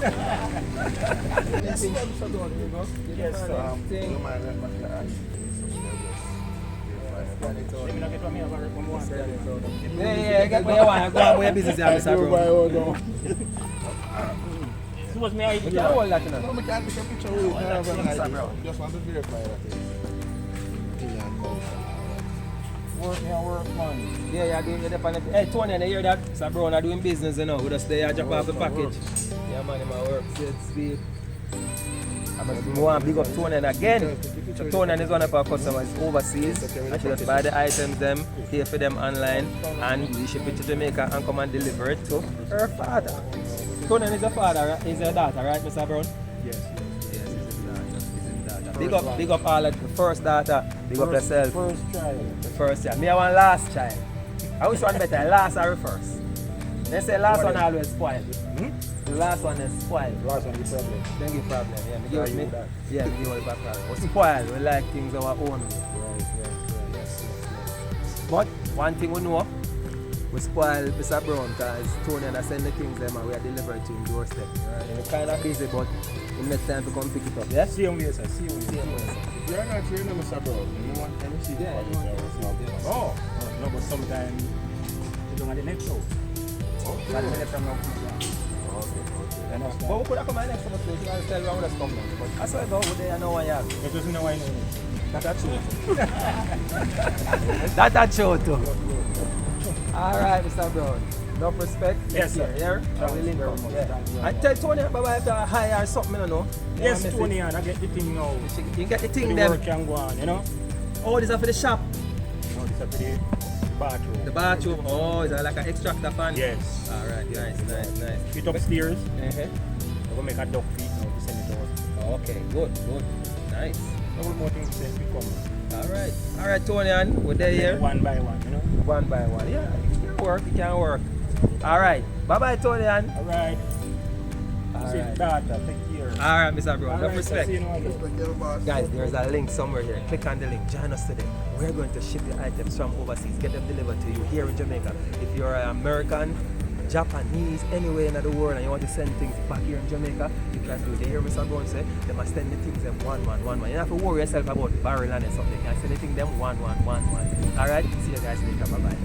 Yes, you know? Yes, Thing. Yeah, get what you want. Go on with your business, Mr. Bro. It was me idea. You can't hold that, you know. No, I can't take a picture with you. I have an idea. Just want to verify that it's Work, man. Yeah, you're doing it. Hey, Tony, you hear that? Mr. Brown are doing business, you know. We just stay and drop off the package. Yeah, man, in my work. Speed. I want to big up Tony again. So Tony is one of our customers overseas. And she just buy the items them, pay for them online, and we ship it to Jamaica and come and deliver it to her father. Tony is a father, right? Is a daughter, right, Mr. Brown? Yes. Yes, it's his daughter. Big up all of the first daughter. Big up yourself. First child. The first child. Me I want last child. I wish one better, last or first. They say last one always spoiled. The last one is spoiled. Last one, the problem. Then give problem. Yeah, me give me that. yeah, me give all the background. We spoiled. We like things our own. Right. Yes. But one thing we know, we spoil Mr. Brown because Tony and I send the things them and we are delivered to him doorstep. Right? And we're kind of busy, but we make time to come pick it up. Yeah? Same way, sir. Same way. You're not here, no, Mr. Bro. You want to see Yeah, the you want product. Oh, no, but sometimes you don't have the next show. Okay. But the next time, no. But we could have come in next time, so you can tell where we just come down. But I saw it over there, I know why you have. It doesn't know why you know. That's true. That's true too. Alright, Mr. Brown. Enough respect. Yes, sir. Here? Thanks We link very up. much. Yeah. Thanks very And tell Tony about if you hire something, you know. Yes, You know, Tony, and I get the thing now. You get the The thing them. work can go on, you know? Oh, this is for the shop. No, this is for the bathroom. The bathroom. Oh, is that like an extractor fan? Yes. Alright, nice. Fit upstairs. Uh-huh. I'm going to make a duck feet now to send it out. Okay, good. Nice. No more things to say, we come. Alright, Tony, and we're there here. One by one, you know? One by one. Yeah, it can work. Alright. Bye-bye, Tony, and. Alright. See, data, take care. Alright, Mr. Bro. Enough Alright, respect. see you now. Respect your boss. Guys, there's a link somewhere here. Click on the link. Join us today. We're going to ship the items from overseas, get them delivered to you here in Jamaica. If you're an American, Japanese, anywhere in the world, and you want to send things back here in Jamaica, you can do it. You hear Mr. Brown say, they must send the things them one. You don't have to worry yourself about barrel and something. You can send the thing them one. Alright? See you guys later. Bye-bye.